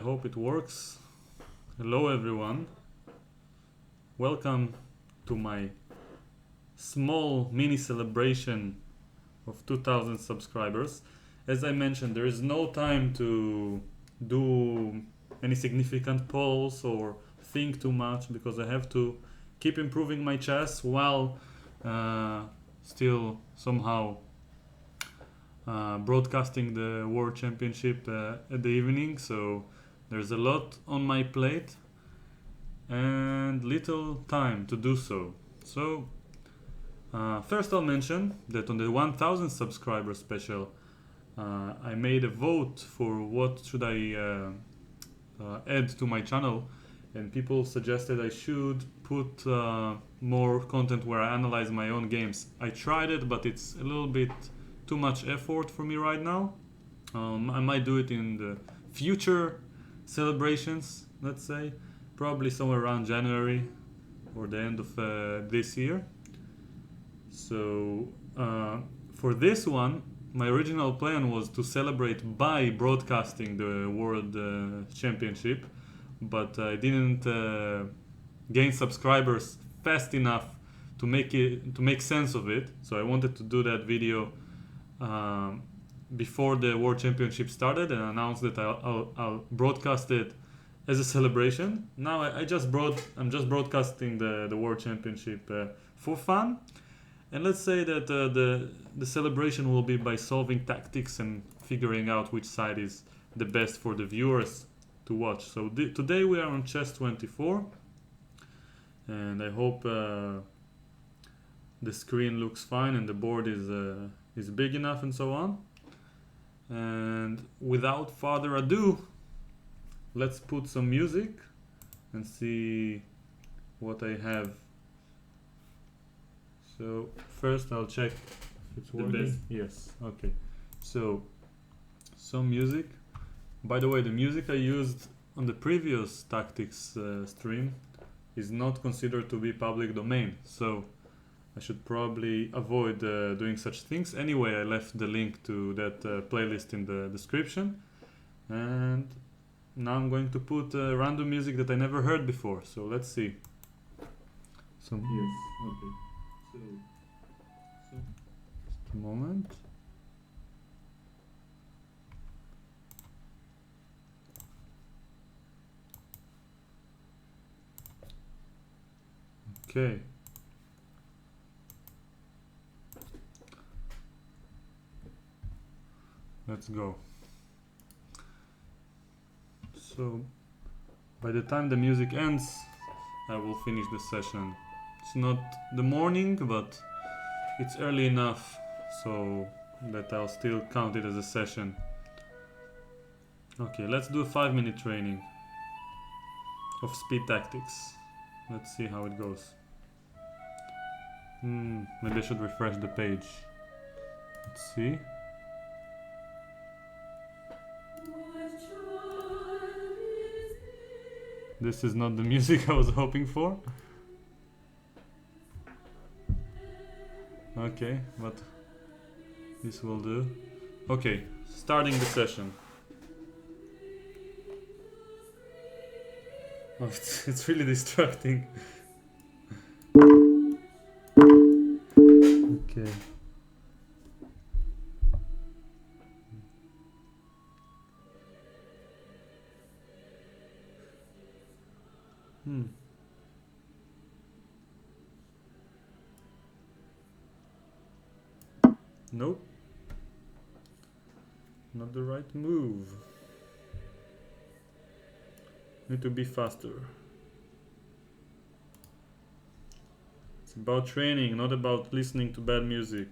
I hope it works. Hello everyone. Welcome to my small mini celebration of 2000 subscribers. As I mentioned, there is no time to do any significant polls or think too much because I have to keep improving my chess while still somehow broadcasting the World Championship at the evening. So there's a lot on my plate and little time to do so. So first I'll mention that on the 1000 subscriber special I made a vote for what should I add to my channel, and people suggested I should put more content where I analyze my own games. I tried it, but it's a little bit too much effort for me right now. I might do it in the future celebrations, let's say, probably somewhere around January or the end of this year. So for this one, my original plan was to celebrate by broadcasting the World Championship, but I didn't gain subscribers fast enough to make sense of it. So I wanted to do that video before the World Championship started and announce that I'll broadcast it as a celebration. Now I'm just broadcasting the World Championship for fun, and let's say that the celebration will be by solving tactics and figuring out which side is the best for the viewers to watch. So today we are on Chess 24, and I hope the screen looks fine and the board is big enough and so on. And without further ado, let's put some music and see what I have. So first I'll check if it's working. Yes, okay. So some music. By the way, the music I used on the previous tactics stream is not considered to be public domain, so I should probably avoid doing such things. Anyway, I left the link to that playlist in the description, and now I'm going to put random music that I never heard before. So let's see. Yes, okay. So just a moment. Okay. Let's go. So by the time the music ends, I will finish the session. It's not the morning, but it's early enough so that I'll still count it as a session. Okay, let's do a 5-minute training of speed tactics. Let's see how it goes. Maybe I should refresh the page. Let's see. This is not the music I was hoping for. Okay, but this will do. Okay, starting the session. Oh, it's really distracting. Okay. Nope. Not the right move. Need to be faster. It's about training, not about listening to bad music.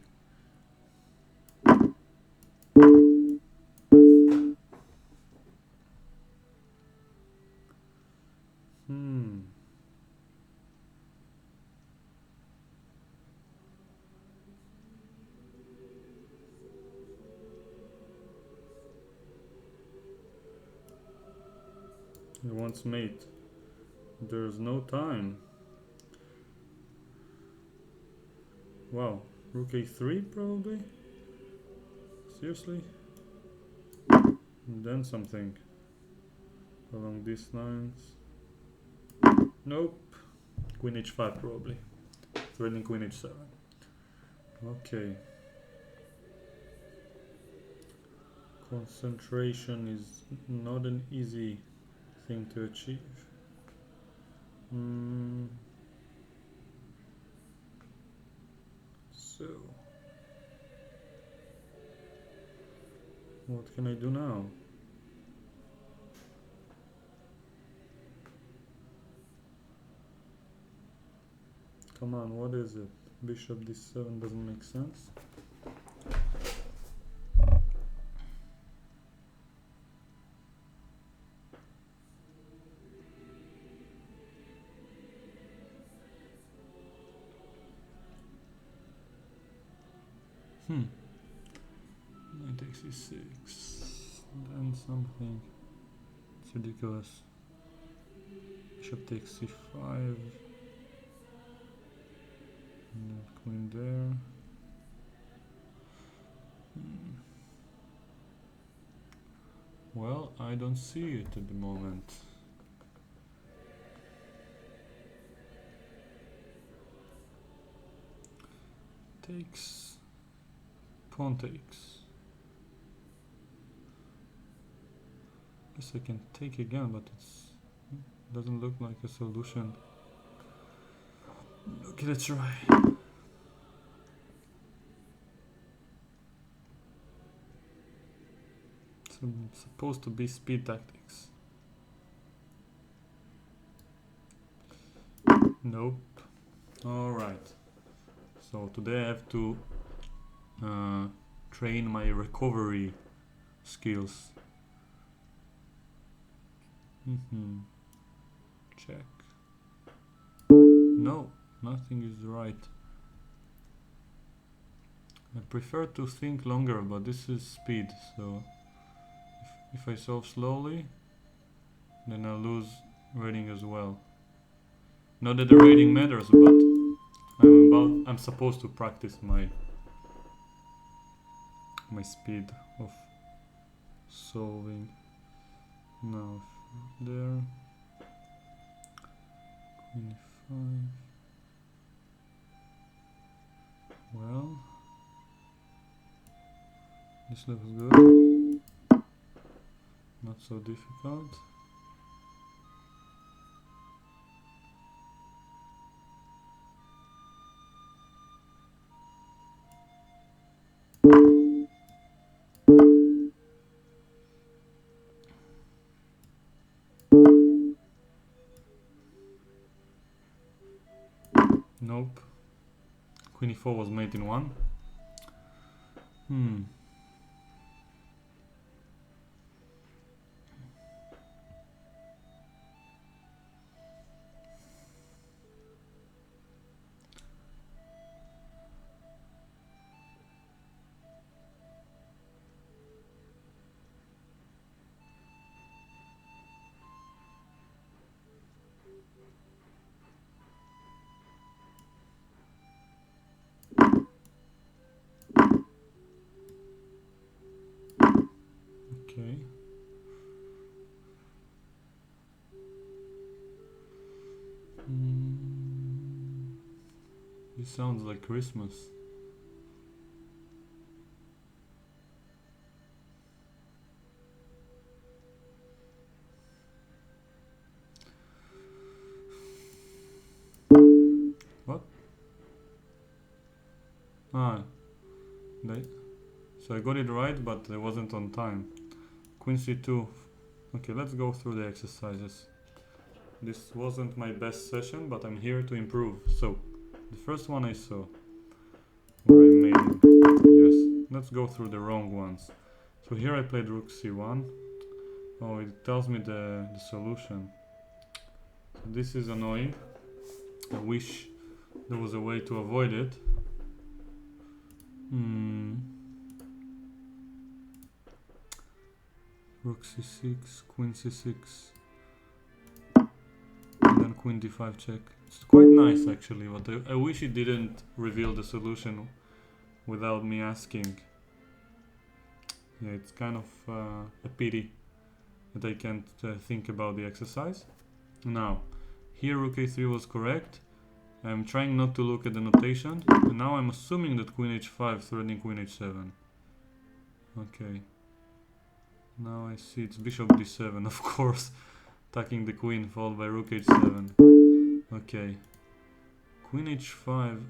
He wants mate. There's no time. Wow, rook a3 probably? Seriously? And then something. along these lines. Nope. Queen h5 probably. Threatening queen h7. Okay. Concentration is not an easy thing to achieve. So, what can I do now? Come on, what is it? Bishop d7 doesn't make sense. Knight takes e6, then something. It's ridiculous. Bishop takes c5. And then queen there. Well, I don't see it at the moment. Takes. Pawn takes. Guess I can take again, but it doesn't look like a solution. Okay, let's try. It's supposed to be speed tactics. Nope. Alright. So today I have to train my recovery skills. Check. No, nothing is right. I prefer to think longer, but this is speed, so if I solve slowly, then I'll lose rating as well. Not that the rating matters, but I'm supposed to practice my speed of solving. Now there. Queen e5. Well, this looks good. Not so difficult. Nope. Queen e4 was mate in 1. Okay. This sounds like Christmas. What? So I got it right, but I wasn't on time. Queen c2. Okay, let's go through the exercises. This wasn't my best session, but I'm here to improve. So, the first one I saw, where I made it. Yes, let's go through the wrong ones. So here I played rook c1. Oh, it tells me the solution. So this is annoying. I wish there was a way to avoid it. Rook c6, queen c6, and then queen d5 check. It's quite nice actually, but I wish it didn't reveal the solution without me asking. Yeah, it's kind of a pity that I can't think about the exercise. Now, here rook a3 was correct. I'm trying not to look at the notation, and now I'm assuming that queen h5 threatening queen h7. Okay. Now I see it's bishop d7, of course, attacking the queen, followed by rook h7. Okay. Queen h5.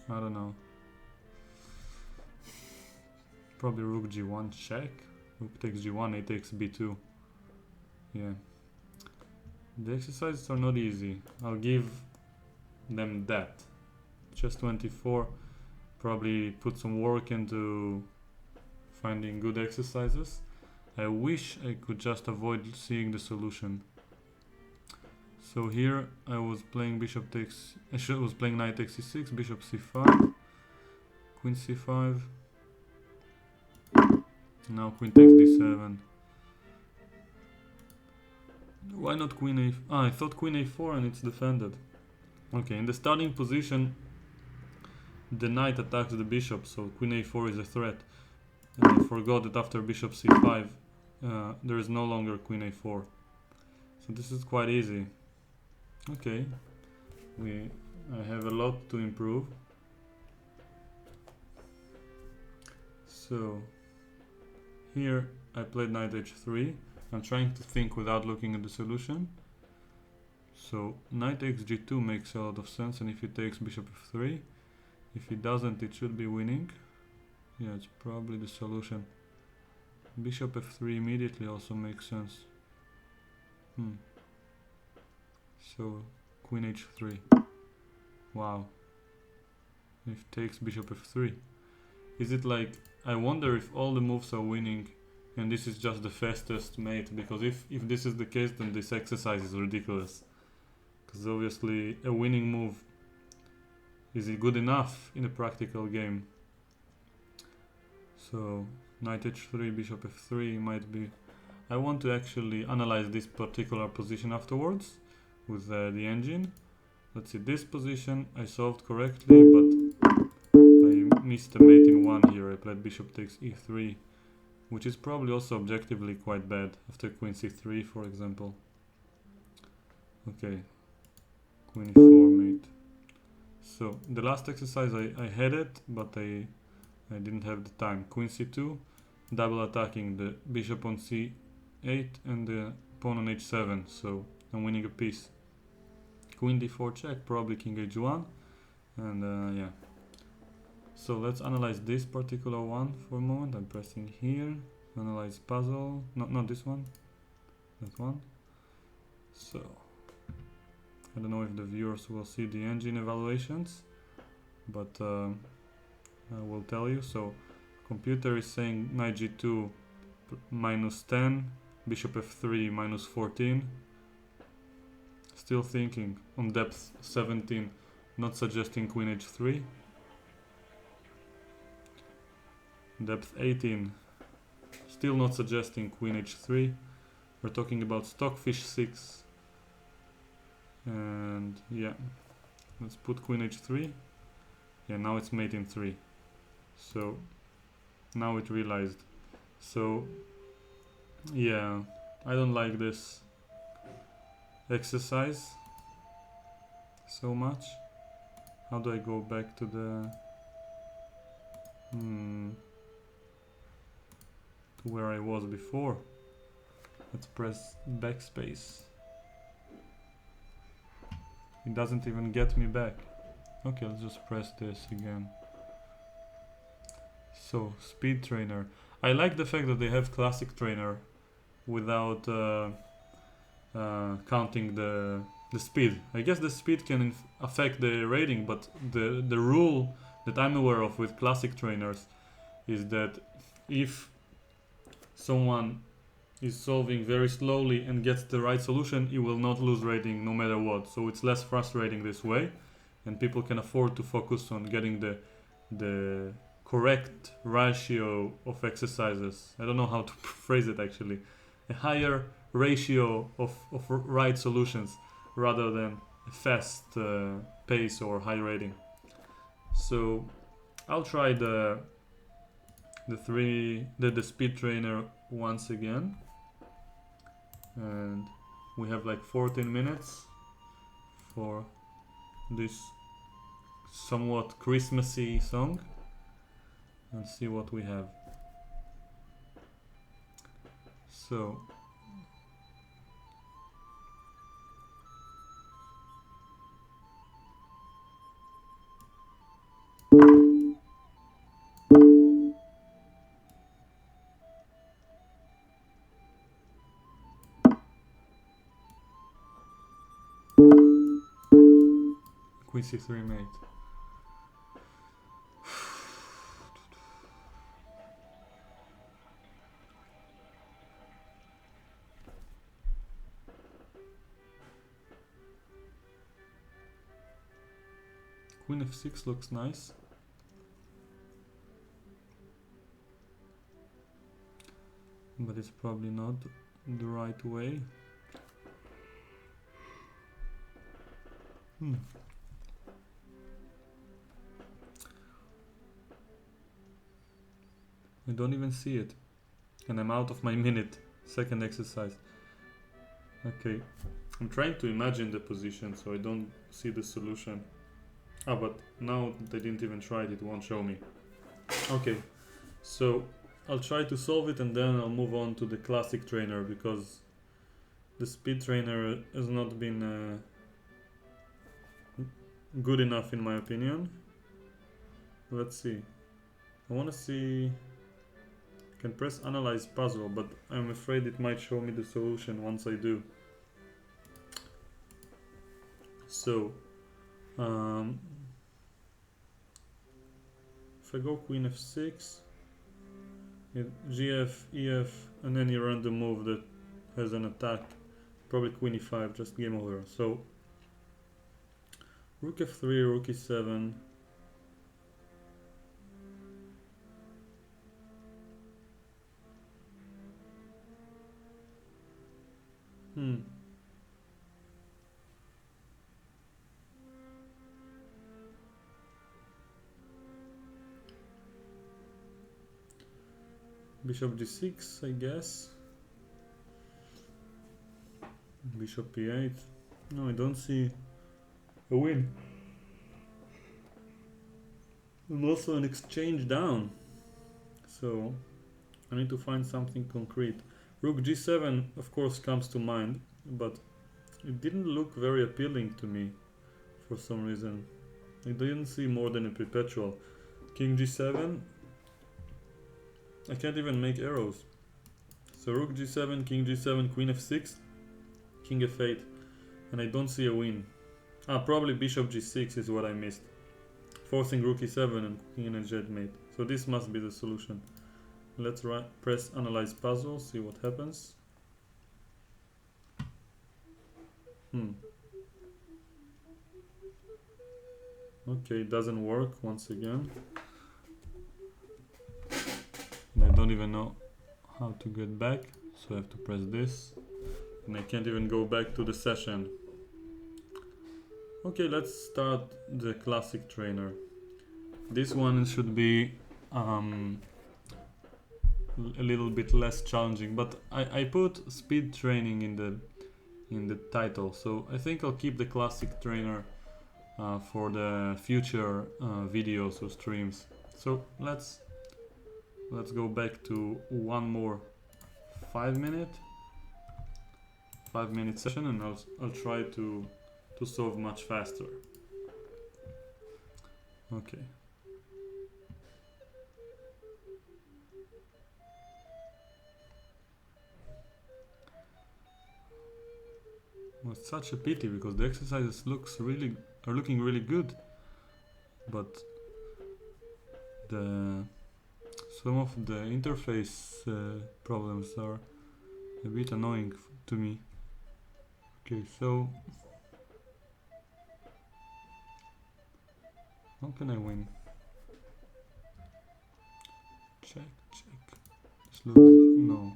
I don't know. Probably rook g1 check. Rook takes g1, a takes b2. Yeah. The exercises are not easy. I'll give them that. Chess 24 probably put some work into finding good exercises. I wish I could just avoid seeing the solution. So here I was playing bishop takes, I was playing knight takes c6, bishop c5, queen c5. Now queen takes d7. Why not queen a? I thought queen a4 and it's defended. Okay, in the starting position, the knight attacks the bishop, so queen a4 is a threat. And I forgot that after bishop c5, there is no longer queen a4. So this is quite easy. Okay, I have a lot to improve. So here I played knight h3. I'm trying to think without looking at the solution. So knight takes g2 makes a lot of sense, and if he takes bishop f3, if he doesn't, it should be winning. Yeah, it's probably the solution. Bishop f3 immediately also makes sense. So queen h3. Wow. If takes bishop f3. Is it like, I wonder if all the moves are winning and this is just the fastest mate, because if this is the case, then this exercise is ridiculous. Because obviously a winning move, is it good enough in a practical game? So knight h3, bishop f3 might be... I want to actually analyze this particular position afterwards with the engine. Let's see, this position I solved correctly, but I missed a mate in one here. I played bishop takes e3, which is probably also objectively quite bad after queen c3, for example. Okay, queen e4 mate. So the last exercise I had it, but I didn't have the time. Queen c2, double attacking the bishop on c8 and the pawn on h7, so I'm winning a piece. Queen d4 check, probably king h1, and yeah. So let's analyze this particular one for a moment. I'm pressing here, analyze puzzle, not this one, that one. So I don't know if the viewers will see the engine evaluations, but I will tell you. So computer is saying knight g2 minus 10, bishop f3 minus 14. Still thinking on depth 17, not suggesting queen h3. Depth 18, still not suggesting queen h3. We're talking about stockfish 6. And yeah, let's put queen h3. Yeah, now it's mate in 3. So now it realized. So yeah, I don't like this exercise so much. How do I go back to the to where I was before? Let's press backspace. It doesn't even get me back. Okay, let's just press this again. So, speed trainer. I like the fact that they have classic trainer without counting the speed. I guess the speed can affect the rating, but the rule that I'm aware of with classic trainers is that if someone is solving very slowly and gets the right solution, he will not lose rating no matter what. So it's less frustrating this way, and people can afford to focus on getting the correct ratio of exercises. I don't know how to phrase it actually. A higher ratio of right solutions rather than a fast pace or high rating. So I'll try the the speed trainer once again, and we have like 14 minutes for this somewhat Christmassy song, and see what we have. So Queen c3 mate. Queen f6 looks nice. But it's probably not the right way. I don't even see it. And I'm out of my minute. Second exercise. Okay. I'm trying to imagine the position so I don't see the solution. Ah, but now they didn't even try it, it won't show me. Okay. So I'll try to solve it and then I'll move on to the classic trainer, because the speed trainer has not been good enough in my opinion. Let's see. I want to see. I can press analyze puzzle, but I'm afraid it might show me the solution once I do. So if I go queen f6, gf, ef, and any random move that has an attack, probably queen e5, just game over. So rook f3, rook e7. Bishop g6, I guess. Bishop e8. No, I don't see a win. And also an exchange down. So I need to find something concrete. Rook g7 of course comes to mind, but it didn't look very appealing to me for some reason. I didn't see more than a perpetual. King g7. I can't even make arrows. So rook g7, king g7, queen f6, king f8, and I don't see a win. Ah, probably bishop g6 is what I missed. Forcing rook e7 and king and jet mate. So this must be the solution. Let's press analyze puzzle, see what happens. Okay, doesn't work once again. And I don't even know how to get back, so I have to press this. And I can't even go back to the session. Okay, let's start the classic trainer. This one should be a little bit less challenging, but I put speed training in the title, so I think I'll keep the classic trainer for the future videos or streams. So let's go back to one more 5 minute session, and I'll try to solve much faster. Okay. Well, it's such a pity because the exercises are looking really good, but some of the interface problems are a bit annoying to me. Okay, so how can I win? Check. This looks no.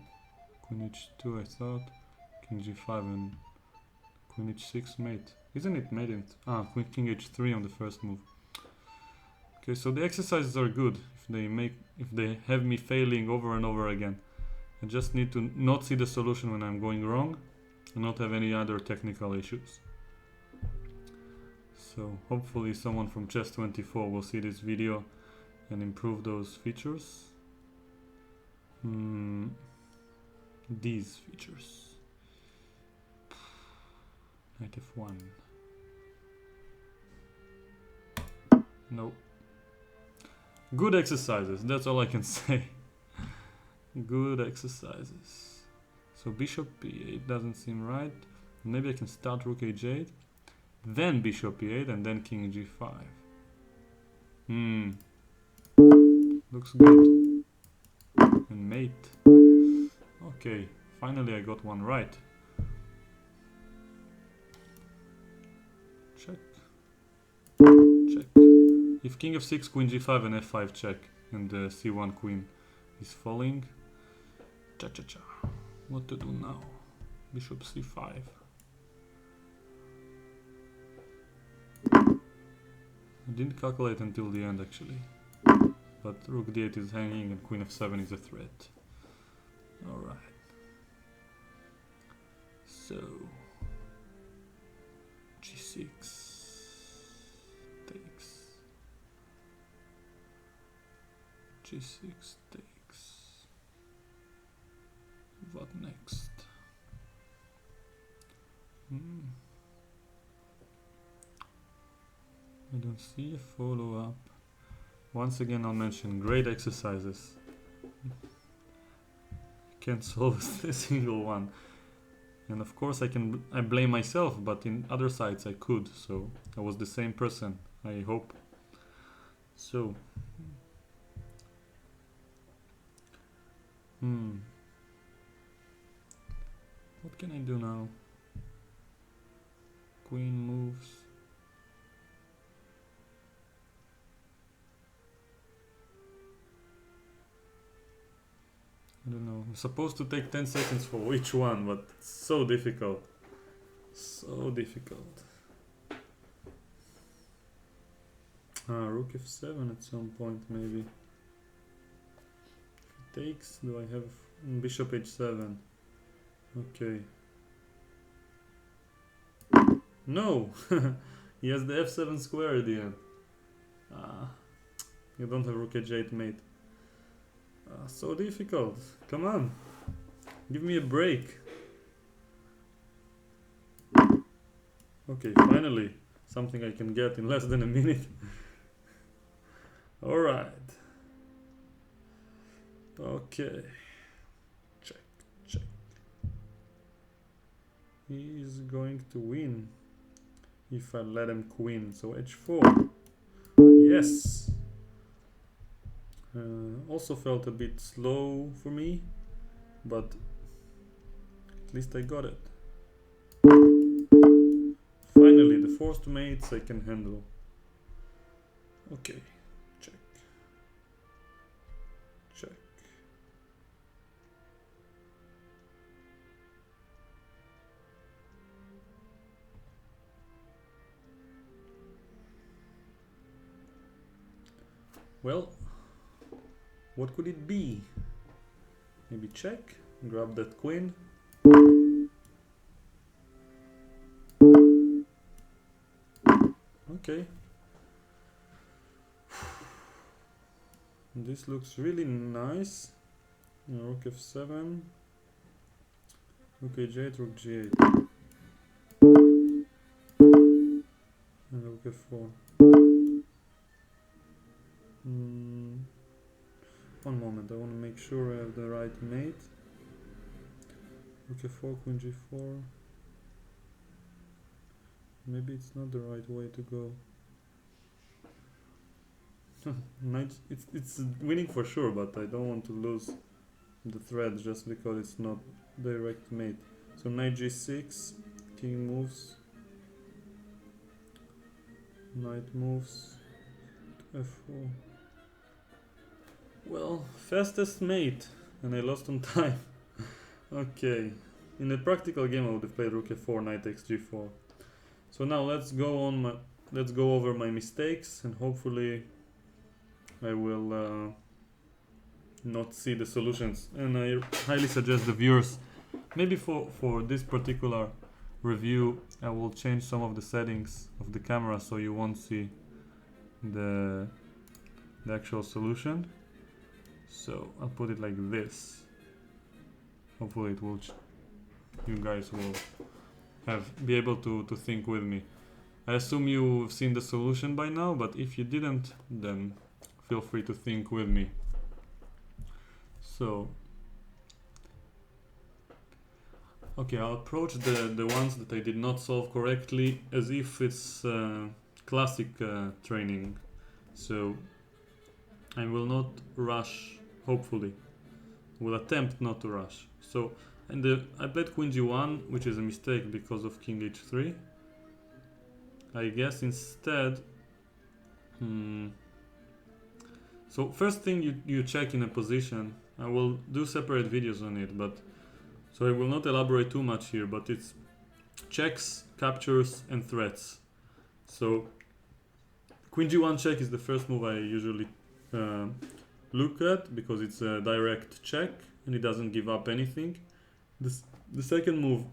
Queen h2 I thought. King g5 and queen h6 mate. Isn't it mate in king h3 on the first move? Okay, so the exercises are good. if they have me failing over and over again. I just need to not see the solution when I'm going wrong and not have any other technical issues. So hopefully someone from Chess24 will see this video and improve those features. These features. Knight F1. No. Good exercises, that's all I can say. Good exercises. So bishop e8 doesn't seem right. Maybe I can start rook h8, then bishop e8, and then king g5. Looks good. And mate. Okay, finally I got one right. Check. Check. If king f6, queen g5 and f5 check, and the c1 queen is falling. Cha-cha-cha. What to do now? Bishop c5. I didn't calculate until the end actually. But rook d8 is hanging and queen f7 is a threat. Alright. So g6 takes. G6 takes. What next? I don't see a follow-up. Once again I'll mention great exercises. Can't solve a single one. And of course I blame myself, but in other sites I could, so I was the same person, I hope. So what can I do now? Queen moves. I don't know. I'm supposed to take 10 seconds for each one, but it's so difficult. So difficult. Rook f7 at some point, maybe. If it takes, do I have bishop h7? Okay. No! He has the f7 square at the end. You don't have rook h8 mate. So difficult. Come on. Give me a break. Okay, finally. Something I can get in less than a minute. Alright. Okay. Check, check. He's going to win if I let him queen. So h4. Yes. Also felt a bit slow for me, but at least I got it. Finally, the forced mates I can handle. Okay, check. Check. Well, what could it be? Maybe check, grab that queen. Okay. This looks really nice. Rook f7. Rook h8, rook g8. And rook f4. One moment, I want to make sure I have the right mate. Rook f4, queen g4. Maybe it's not the right way to go. Knight, it's winning for sure, but I don't want to lose the thread just because it's not direct mate. So knight g6, king moves, knight moves to f4. Well, fastest mate, and I lost on time. Okay, in a practical game I would have played rook f4, knight takes g4. So now let's go over my mistakes, and hopefully I will not see the solutions, and I highly suggest the viewers, maybe for this particular review, I will change some of the settings of the camera so you won't see the actual solution. So I'll put it like this. Hopefully it will you guys will be able to think with me. I assume you've seen the solution by now, but if you didn't, then feel free to think with me. So okay, I'll approach the ones that I did not solve correctly as if it's classic training. So I will not rush, hopefully. Will attempt not to rush. So, and I played Queen G1, which is a mistake because of King H3. I guess instead... So first thing you check in a position, I will do separate videos on it, but so I will not elaborate too much here, but it's checks, captures, and threats. So Queen G1 check is the first move I usually look at because it's a direct check and it doesn't give up anything. The second move,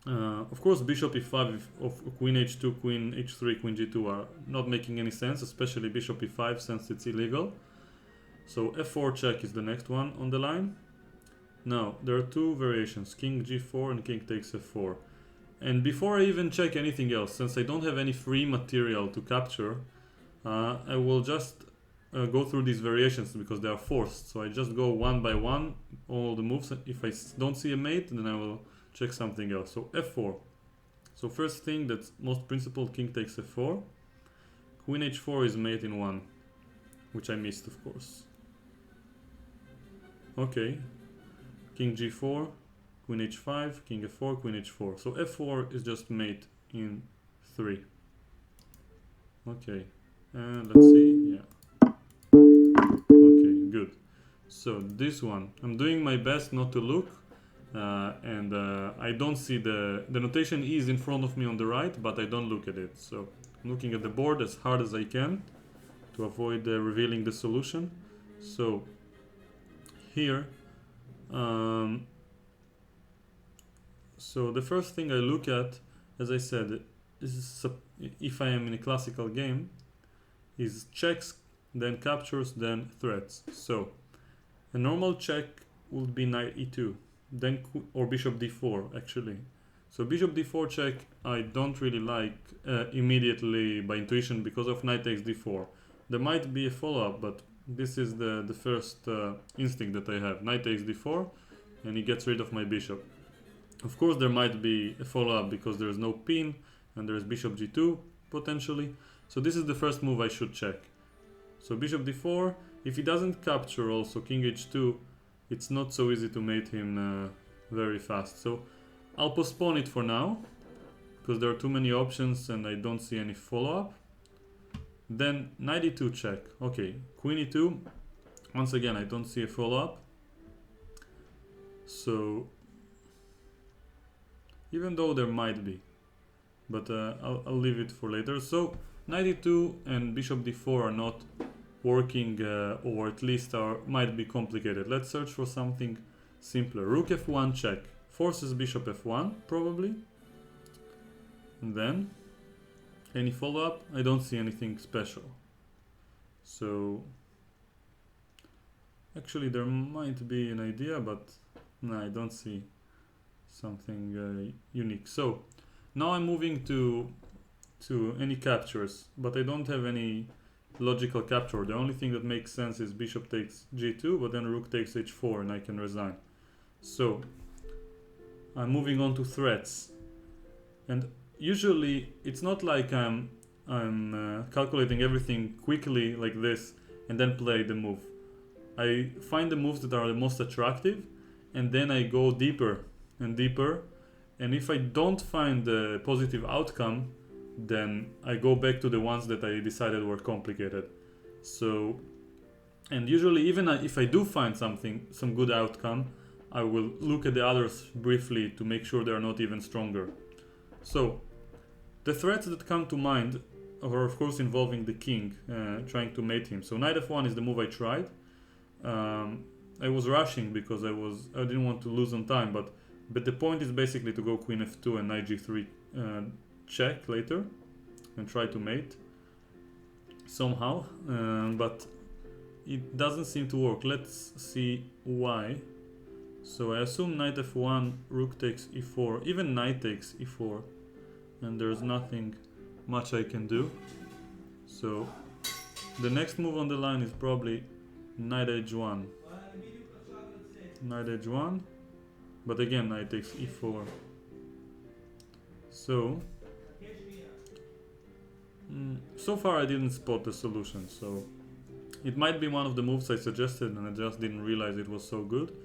of course, Bishop E5 of Queen H2, Queen H3, Queen G2 are not making any sense, especially Bishop E5 since it's illegal. So F4 check is the next one on the line. Now, there are two variations, King G4 and King takes F4. And before I even check anything else, since I don't have any free material to capture, I will just go through these variations because they are forced. So I just go one by one, all the moves. If I don't see a mate, then I will check something else. So F4. So first thing that's most principled, King takes F4. Queen H4 is mate in 1, which I missed, of course. Okay. King G4, Queen H5, King F4, Queen H4. So F4 is just mate in 3. Okay. And let's see. Yeah. Okay, good. So this one, I'm doing my best not to look. And I don't see the notation is in front of me on the right, but I don't look at it. So I'm looking at the board as hard as I can to avoid revealing the solution. So here, so the first thing I look at, as I said, is if I am in a classical game, is checks, then captures, then threats. So a normal check would be knight e2. Then or bishop d4 actually. So bishop d4 check I don't really like immediately by intuition because of knight takes d4. There might be a follow-up, but this is the first instinct that I have. Knight takes d4 and he gets rid of my bishop. Of course there might be a follow-up because there is no pin and there is bishop g2 potentially. So this is the first move I should check. So bishop d4, if he doesn't capture also king h2, it's not so easy to mate him very fast. So I'll postpone it for now because there are too many options and I don't see any follow-up. Then knight e2 check. Okay, queen e2. Once again, I don't see a follow-up. So even though there might be, but I'll leave it for later. So knight e2 and bishop d4 are not working, or at least might be complicated. Let's search for something simpler. Rook f1 check. Forces bishop f1 probably. And then any follow-up? I don't see anything special. So actually there might be an idea, but no, I don't see something unique. So now I'm moving to any captures, but I don't have any logical capture. The only thing that makes sense is bishop takes g2, but then rook takes h4 and I can resign. So I'm moving on to threats, and usually it's not like I'm calculating everything quickly like this and then play the move. I find the moves that are the most attractive and then I go deeper and deeper, and if I don't find the positive outcome, then I go back to the ones that I decided were complicated. So, and usually even if I do find some good outcome, I will look at the others briefly to make sure they are not even stronger. So the threats that come to mind or of course involving the king, trying to mate him. So knight f1 is the move I tried. I was rushing because I didn't want to lose on time, but the point is basically to go queen f2 and knight g3 check later and try to mate somehow, but it doesn't seem to work. Let's see why. So I assume knight f1, rook takes e4, even knight takes e4, and there's nothing much I can do. So the next move on the line is probably knight h1. Knight h1, but again knight takes e4. So so far I didn't spot the solution, so it might be one of the moves I suggested and I just didn't realize it was so good.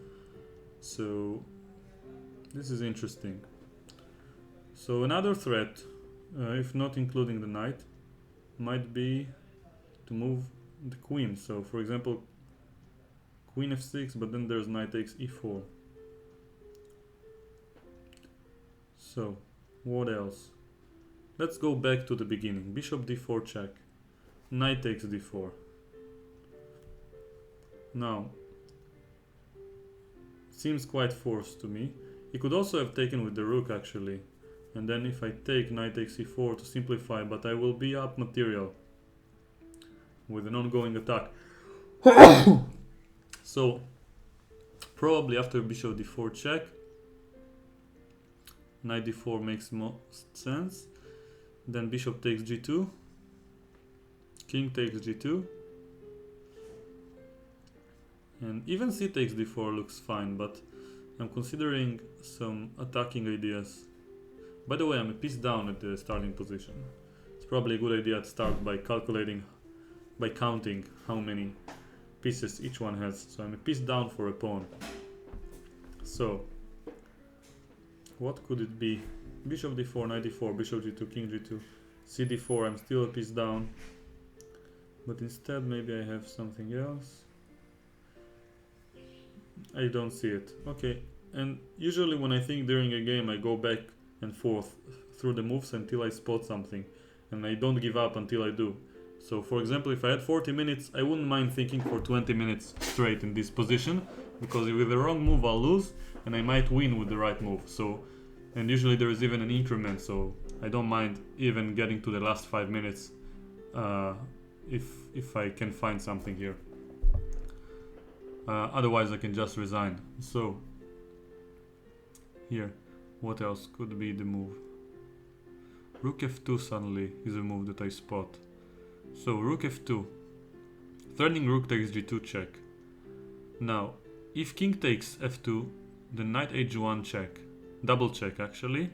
So this is interesting. So another threat, if not including the knight, might be to move the queen. So for example, queen f6, but then there's knight takes e4. So what else? Let's go back to the beginning. Bishop d4 check. Knight takes d4. Now, seems quite forced to me. He could also have taken with the rook actually. And then if I take knight takes e4 to simplify, but I will be up material with an ongoing attack. So probably after bishop d4 check, knight d4 makes most sense. Then bishop takes g2, king takes g2, and even c takes d4 looks fine, but I'm considering some attacking ideas. By the way, I'm a piece down at the starting position. It's probably a good idea to start by counting how many pieces each one has. So I'm a piece down for a pawn. So what could it be? Bishop d4, knight d4, bishop g2, king g2, c d4. I'm still a piece down, but instead maybe I have something else. I don't see it. Okay, and usually when I think during a game I go back and forth through the moves until I spot something, and I don't give up until I do. So for example, if I had 40 minutes, I wouldn't mind thinking for 20 minutes straight in this position, because with the wrong move I'll lose and I might win with the right move. So, and usually there is even an increment, so I don't mind even getting to the last 5 minutes if I can find something here. Otherwise I can just resign. So here, what else could be the move? Rook f2 suddenly is a move that I spot. So rook f2, threatening rook takes g2 check. Now if king takes f2, then knight h1 check, double check actually.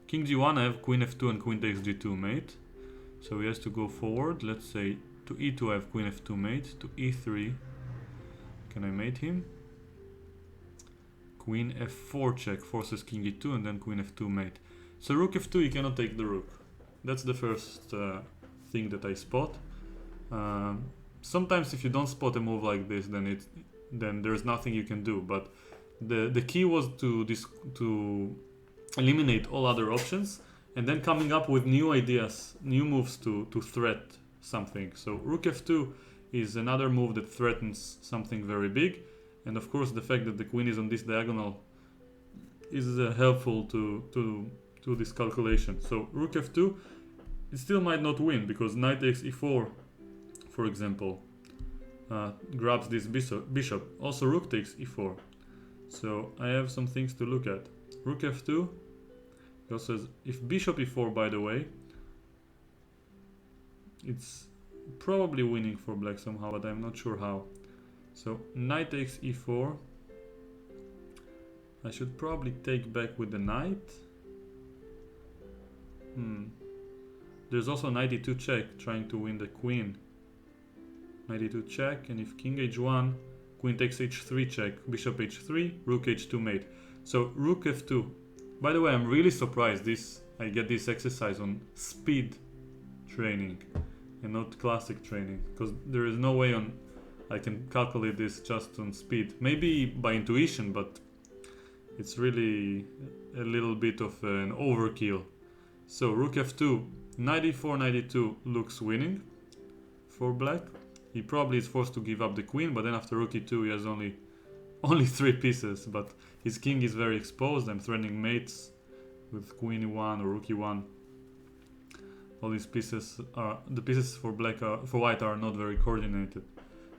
King g1, I have queen f2 and queen takes g2 mate. So he has to go forward. Let's say to e2 I have queen f2 mate. To e3, can I mate him? Queen f4 check forces king e2 and then queen f2 mate. So rook f2, you cannot take the rook. That's the first thing that I spot. Sometimes if you don't spot a move like this, then there's nothing you can do. But the key was to eliminate all other options and then coming up with new ideas, new moves to threat something. So rook f2 is another move that threatens something very big, and of course the fact that the queen is on this diagonal is helpful to this calculation. So rook f2, it still might not win because knight takes e4, for example, grabs this bishop. Also rook takes e4. So I have some things to look at. Rook f2, he also says if bishop e4, by the way, it's probably winning for black somehow, but I'm not sure how. So knight takes e4. I should probably take back with the knight. There's also knight e2 check, trying to win the queen. Knight e2 check, and if king h1, queen takes h3 check, bishop h3, rook h2 mate. So rook f2. By the way, I'm really surprised I get this exercise on speed training and not classic training, because there is no way I can calculate this just on speed. Maybe by intuition, but it's really a little bit of an overkill So rook f2, knight e4, knight e2 looks winning for black. He probably is forced to give up the queen, but then after rook e2 he has only 3 pieces, but his king is very exposed. I'm threatening mates with queen e1 or rook e1. All these pieces are the pieces for white are not very coordinated.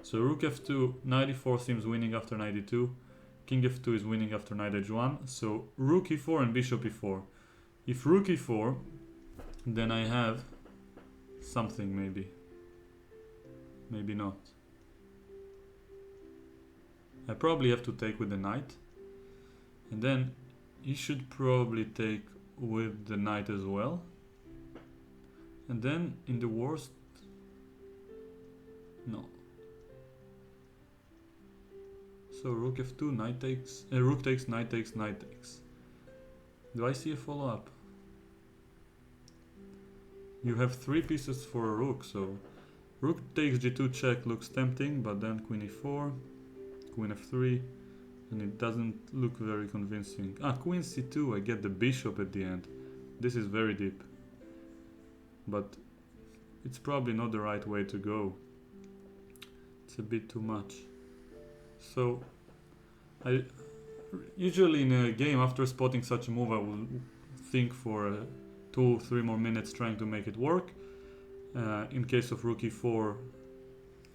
So rook f2, knight e4 seems winning after knight e2. King f2 is winning after knight h1. So rook e4 and bishop e4. If rook e4, then I have something maybe. Maybe not. I probably have to take with the knight. And then he should probably take with the knight as well. And then in the worst... No. So rook f2, knight takes... rook takes, knight takes, knight takes. Do I see a follow-up? You have 3 pieces for a rook, so... Rook takes g2 check looks tempting, but then queen e4, queen f3, and it doesn't look very convincing. Queen c2, I get the bishop at the end. This is very deep. But it's probably not the right way to go. It's a bit too much. So, I usually in a game after spotting such a move I will think for 2-3 more minutes trying to make it work. In case of rook e4,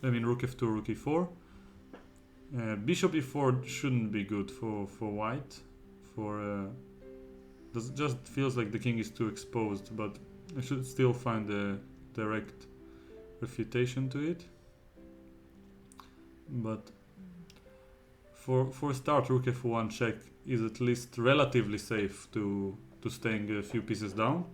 I mean rook f2, rook e4. Bishop e4 shouldn't be good for white. Just feels like the king is too exposed, but I should still find a direct refutation to it. But for a start, rook f1 check is at least relatively safe to staying a few pieces down.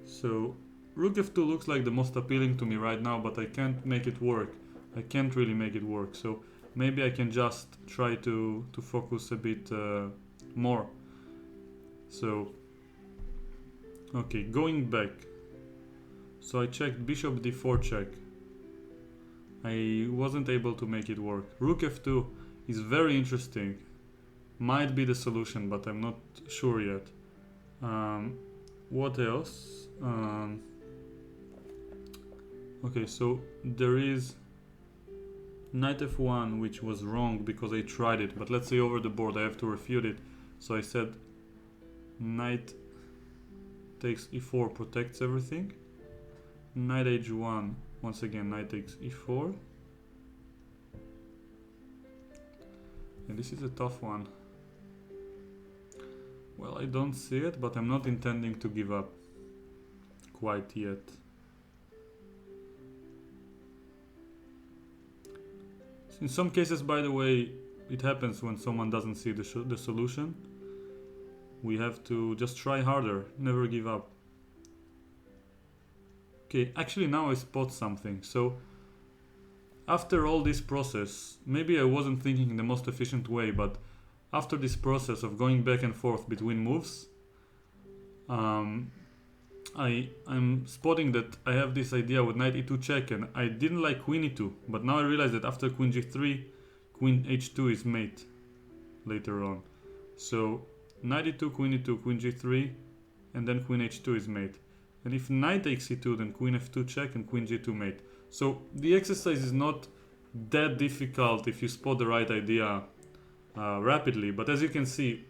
So rook f2 looks like the most appealing to me right now, but I can't make it work. I can't really make it work. So maybe I can just try to focus a bit more. So okay, going back. So I checked bishop d4 check. I wasn't able to make it work. Rook f2 is very interesting. Might be the solution, but I'm not sure yet. What else? Okay, so there is knight f1, which was wrong because I tried it, but let's say over the board I have to refute it. So I said knight takes e4 protects everything. Knight h1, once again knight takes e4. And this is a tough one. Well, I don't see it, but I'm not intending to give up quite yet. In some cases, by the way, it happens when someone doesn't see the solution. We have to just try harder, never give up. Okay, actually now I spot something. So after all this process, maybe I wasn't thinking in the most efficient way, but after this process of going back and forth between moves, I'm spotting that I have this idea with knight e2 check, and I didn't like queen e2, but now I realize that after queen g3, queen h2 is mate later on. So knight e2, queen g3, and then queen h2 is mate. And if knight takes e2, then queen f2 check and queen g2 mate. So the exercise is not that difficult if you spot the right idea rapidly, but as you can see,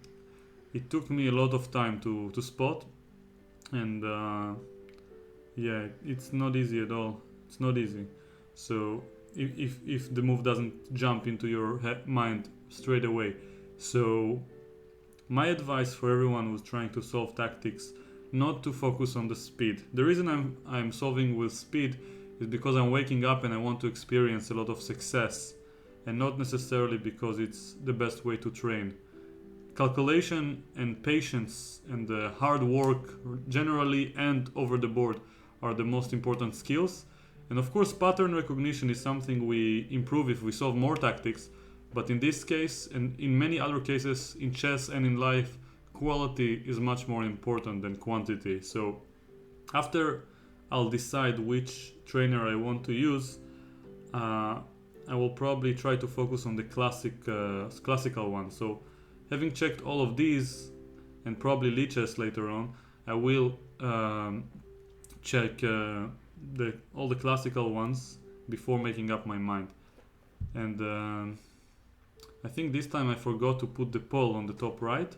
it took me a lot of time to spot, and yeah, it's not easy at all. It's not easy. So if the move doesn't jump into your mind straight away. So my advice for everyone who's trying to solve tactics, not to focus on the speed. The reason I'm solving with speed is because I'm waking up and I want to experience a lot of success, and not necessarily because it's the best way to train. Calculation and patience and hard work generally and over the board are the most important skills. And of course, pattern recognition is something we improve if we solve more tactics. But in this case, and in many other cases in chess and in life, quality is much more important than quantity. So after I'll decide which trainer I want to use, I will probably try to focus on the classical one. So having checked all of these, and probably lichess later on, I will check all the classical ones before making up my mind. And I think this time I forgot to put the poll on the top right,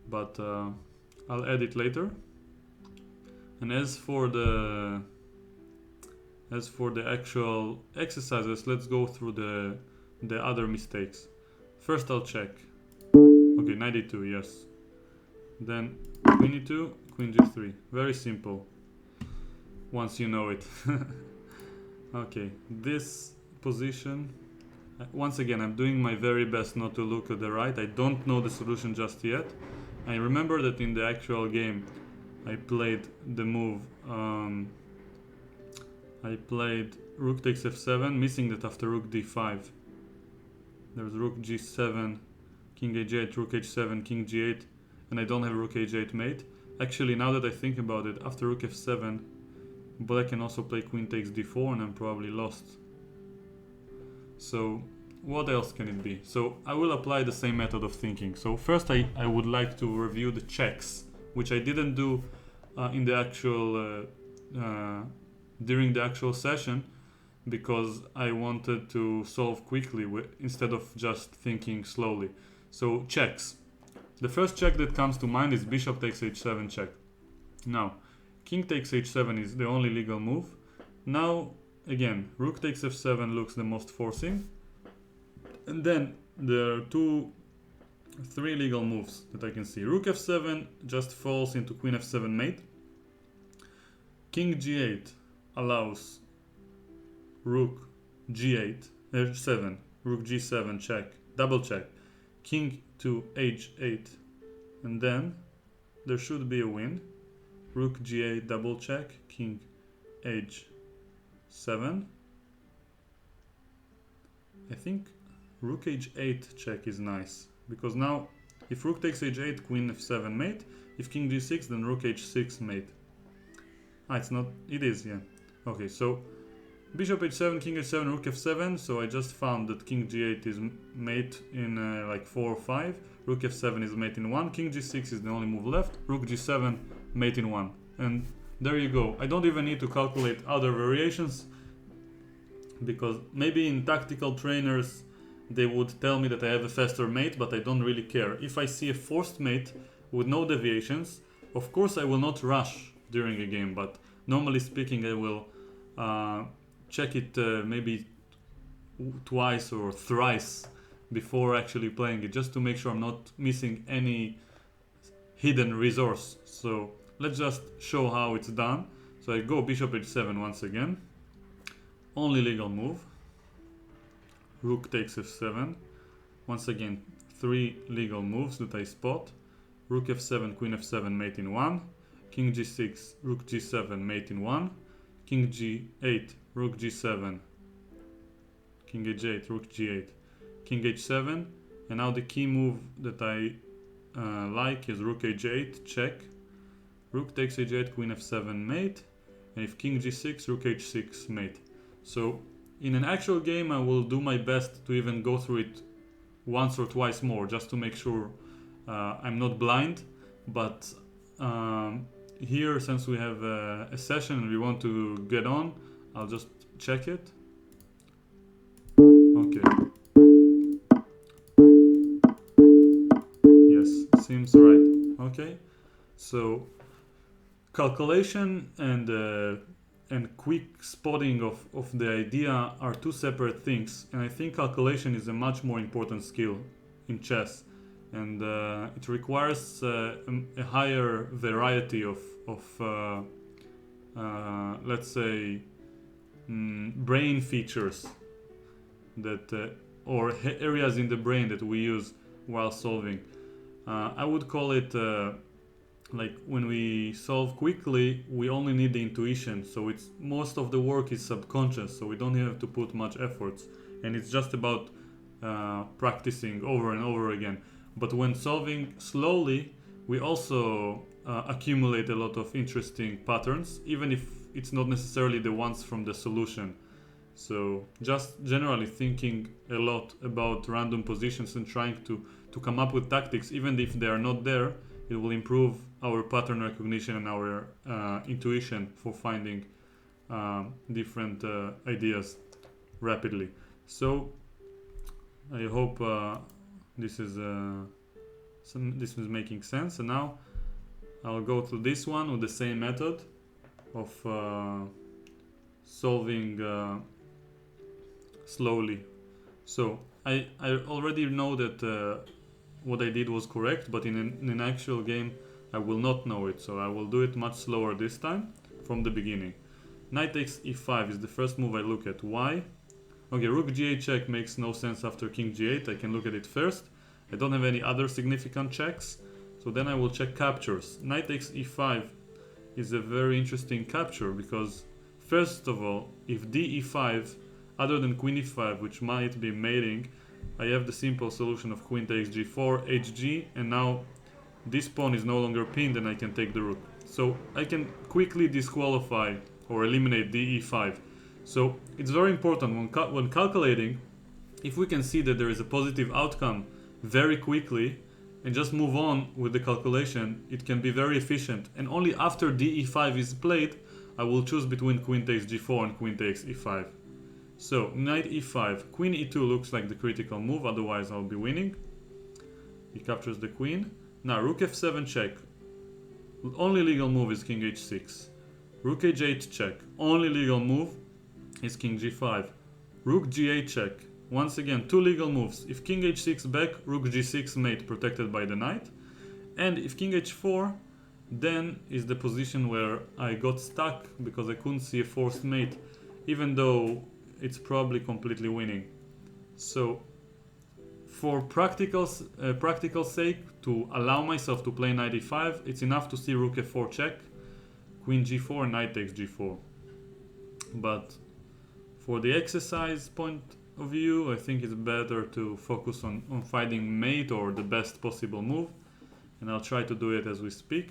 but I'll add it later. And as for the actual exercises, let's go through the other mistakes. First I'll check. Okay, 92, yes. Then queen e2, queen g3. Very simple, once you know it. Okay, this position, once again, I'm doing my very best not to look at the right. I don't know the solution just yet. I remember that in the actual game I played the move, I played rook takes f7, missing that after rook d5. There's rook g7, king h8, rook h7, king g8, and I don't have rook h8 mate. Actually, now that I think about it, after rook f7, black can also play queen takes d4 and I'm probably lost. So what else can it be? So I will apply the same method of thinking. So first I would like to review the checks, which I didn't do in the actual during the actual session, because I wanted to solve quickly instead of just thinking slowly. So checks. The first check that comes to mind is bishop takes h7 check. Now, king takes h7 is the only legal move. Now, again, rook takes f7 looks the most forcing. And then there are three legal moves that I can see. Rook f7 just falls into queen f7 mate. King g8 allows rook g8, h7, rook g7 check, double check, king to h8, and then there should be a win. Rook g8 double check, king h7. I think rook h8 check is nice, because now if rook takes h8, queen f7 mate. If king g6, then rook h6 mate. It is, yeah. Okay, so bishop h7, king h7, rook f7. So I just found that king g8 is mate in like 4 or 5. Rook f7 is mate in 1. King g6 is the only move left. Rook g7 mate in 1. And there you go. I don't even need to calculate other variations, because maybe in tactical trainers they would tell me that I have a faster mate, but I don't really care. If I see a forced mate with no deviations, of course I will not rush during a game, but normally speaking I will check it maybe twice or thrice before actually playing it, just to make sure I'm not missing any hidden resource. So let's just show how it's done. So I go bishop h7 once again, only legal move. Rook takes f7. Once again, 3 legal moves that I spot. Rook f7, queen f7 mate in 1. King g6, rook g7 mate in 1. King g8, rook g7, king h8, rook g8, king h7. And now the key move that I like is rook h8 check. Rook takes h8, queen f7 mate. And if king g6, rook h6 mate. So in an actual game I will do my best to even go through it once or twice more, just to make sure I'm not blind. But here, since we have a session and we want to get on, I'll just check it. Okay. Yes, seems right. Okay. So calculation and quick spotting of the idea are two separate things, and I think calculation is a much more important skill in chess, and it requires a higher variety of let's say brain features that or areas in the brain that we use while solving. I would call it like when we solve quickly, we only need the intuition, so it's most of the work is subconscious, so we don't have to put much efforts, and it's just about practicing over and over again. But when solving slowly, we also accumulate a lot of interesting patterns, even if it's not necessarily the ones from the solution. So just generally thinking a lot about random positions and trying to come up with tactics, even if they are not there, it will improve our pattern recognition and our intuition for finding different ideas rapidly. So I hope this is making sense. And now I'll go to this one with the same method of solving slowly. So I already know that what I did was correct, but in an actual game I will not know it, so I will do it much slower this time from the beginning. Knight takes e5 is the first move I look at. Why? Okay, rook g8 check makes no sense after king g8. I can look at it first. I don't have any other significant checks, so then I will check captures. Knight takes e5 is a very interesting capture because, first of all, if d e5, other than queen e5, which might be mating, I have the simple solution of queen takes g4, hg, and now this pawn is no longer pinned and I can take the rook. So I can quickly disqualify or eliminate d e5. So it's very important when calculating, if we can see that there is a positive outcome very quickly and just move on with the calculation, it can be very efficient. And only after d e5 is played, I will choose between queen takes g4 and queen takes e5. So knight e5, queen e2 looks like the critical move, otherwise I'll be winning. He captures the queen. Now rook f7 check. Only legal move is king h6. Rook h8 check. Only legal move is king g5. Rook g8 check. Once again, two legal moves. If king h6 back, rook g6 mate protected by the knight. And if king h4, then is the position where I got stuck because I couldn't see a forced mate, even though it's probably completely winning. So for practical sake, to allow myself to play knight e5, it's enough to see rook f4 check, queen g4, knight takes g4. But for the exercise point of view, I think it's better to focus on finding mate or the best possible move, and I'll try to do it as we speak.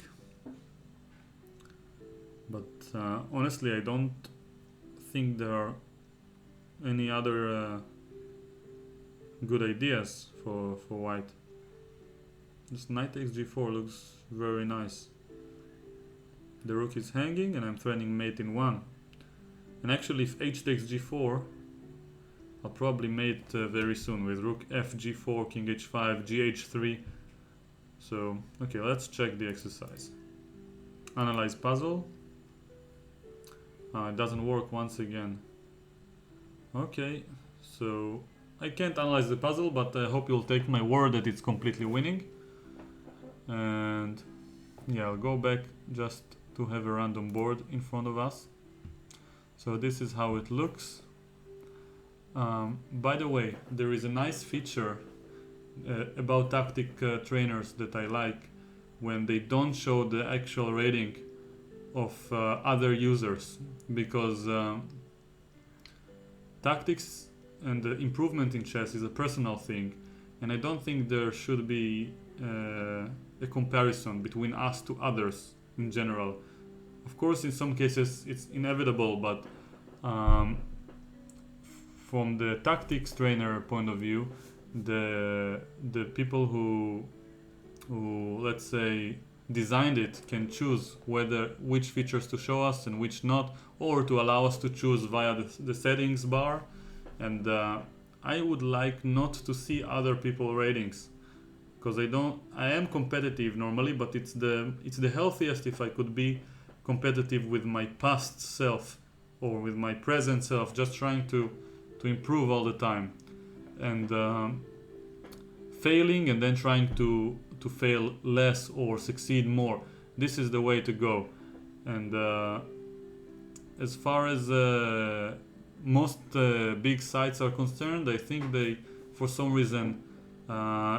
But honestly, I don't think there are any other good ideas for white. This knight takes g4 looks very nice. The rook is hanging and I'm threatening mate in 1. And actually if h takes g4, I'll probably mate very soon with rook f g4, king h5, gh3. So okay, let's check the exercise. Analyze puzzle. It doesn't work once again. Okay, so I can't analyze the puzzle, but I hope you'll take my word that it's completely winning. And yeah, I'll go back just to have a random board in front of us. So this is how it looks. By the way, there is a nice feature about tactic trainers that I like when they don't show the actual rating of other users, because tactics and the improvement in chess is a personal thing, and I don't think there should be a comparison between us to others in general. Of course, in some cases it's inevitable, but from the tactics trainer point of view, the people who let's say designed it can choose which features to show us and which not, or to allow us to choose via the settings bar. And I would like not to see other people's ratings, because I am competitive normally, but it's the healthiest if I could be competitive with my past self or with my present self, just trying to improve all the time, and failing and then trying to fail less or succeed more. This is the way to go. And as far as most big sites are concerned, I think they, for some reason,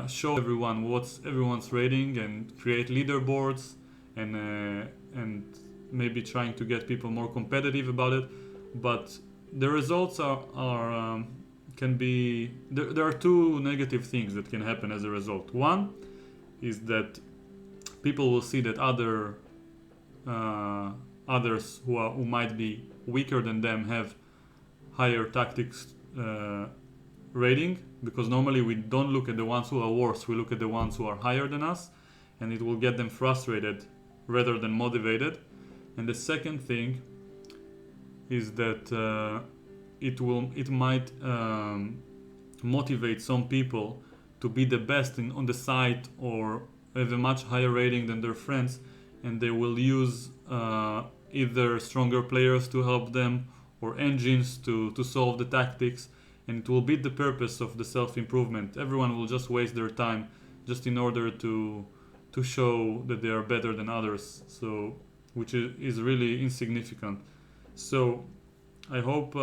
show everyone what's everyone's rating and create leaderboards and maybe trying to get people more competitive about it. But the results can be there are two negative things that can happen as a result. One is that people will see that others who might be weaker than them have higher tactics rating, because normally we don't look at the ones who are worse, we look at the ones who are higher than us. and it will get them frustrated rather than motivated. And the second thing is that it might motivate some people to be the best on the site or have a much higher rating than their friends, and they will use either stronger players to help them or engines to solve the tactics, and it will beat the purpose of the self-improvement. Everyone will just waste their time just in order to show that they are better than others, so which is really insignificant. So I hope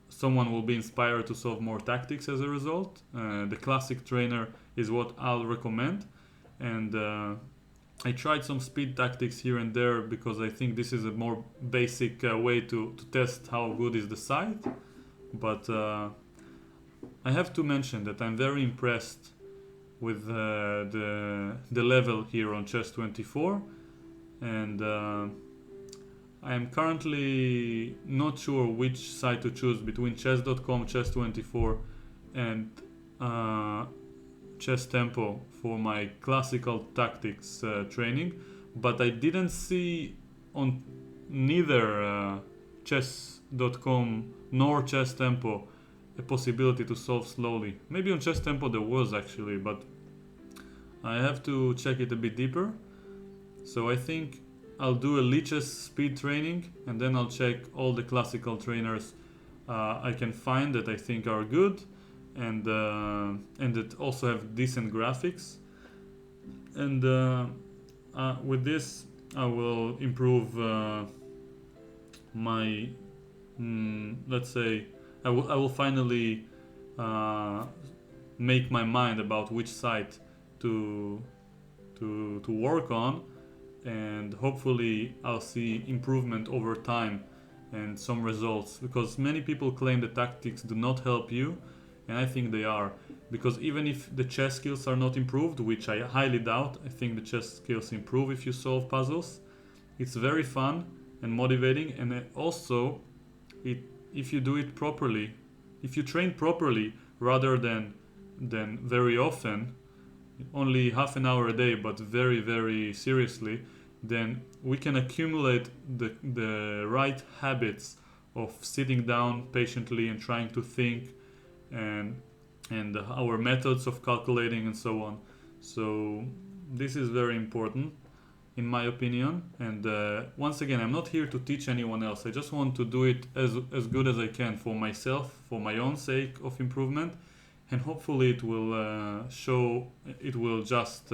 someone will be inspired to solve more tactics as a result. The classic trainer is what I'll recommend, and I tried some speed tactics here and there because I think this is a more basic way to test how good is the site. But I have to mention that I'm very impressed with the level here on Chess24, and I am currently not sure which site to choose between chess.com, Chess24, and Chess Tempo for my classical tactics training, but I didn't see on neither chess.com nor Chess Tempo a possibility to solve slowly. Maybe on Chess Tempo there was actually, but I have to check it a bit deeper. So I think I'll do a Lichess speed training, and then I'll check all the classical trainers I can find that I think are good, and that also have decent graphics. And with this, I will improve my, let's say, I will finally make my mind about which site to work on, and hopefully I'll see improvement over time and some results, because many people claim that tactics do not help you, and I think they are, because even if the chess skills are not improved, which I highly doubt, I think the chess skills improve if you solve puzzles. It's very fun and motivating, and also if you do it properly, if you train properly rather than very often, only half an hour a day, but very, very seriously, then we can accumulate the right habits of sitting down patiently and trying to think, and our methods of calculating and so on. So this is very important in my opinion, and once again, I'm not here to teach anyone else. I just want to do it as good as I can for myself, for my own sake of improvement, and hopefully it will just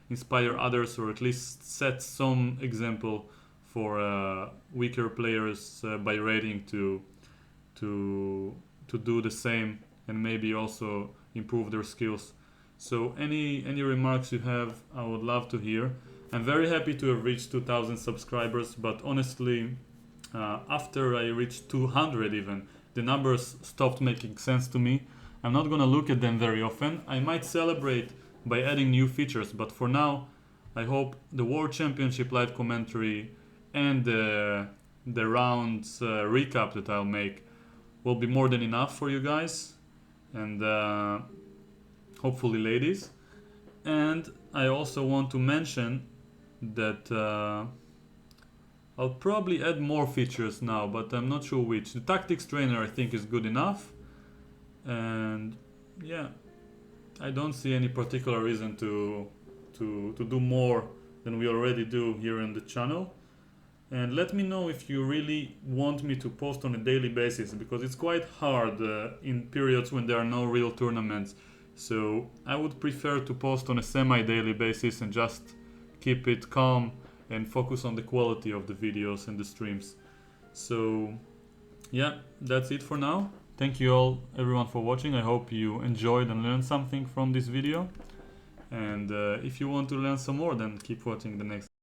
inspire others, or at least set some example for weaker players by rating to do the same, and maybe also improve their skills. So any remarks you have, I would love to hear. I'm very happy to have reached 2,000 subscribers, but honestly, after I reached 200 even, the numbers stopped making sense to me. I'm not gonna look at them very often. I might celebrate by adding new features, but for now, I hope the World Championship live commentary and the rounds recap that I'll make will be more than enough for you guys, and hopefully ladies. And I also want to mention that I'll probably add more features now, but I'm not sure which. The tactics trainer I think is good enough, and yeah, I don't see any particular reason to do more than we already do here on the channel. And let me know if you really want me to post on a daily basis, because it's quite hard in periods when there are no real tournaments. So I would prefer to post on a semi-daily basis and just keep it calm and focus on the quality of the videos and the streams. So yeah, that's it for now. Thank you all, everyone, for watching. I hope you enjoyed and learned something from this video. And if you want to learn some more, then keep watching the next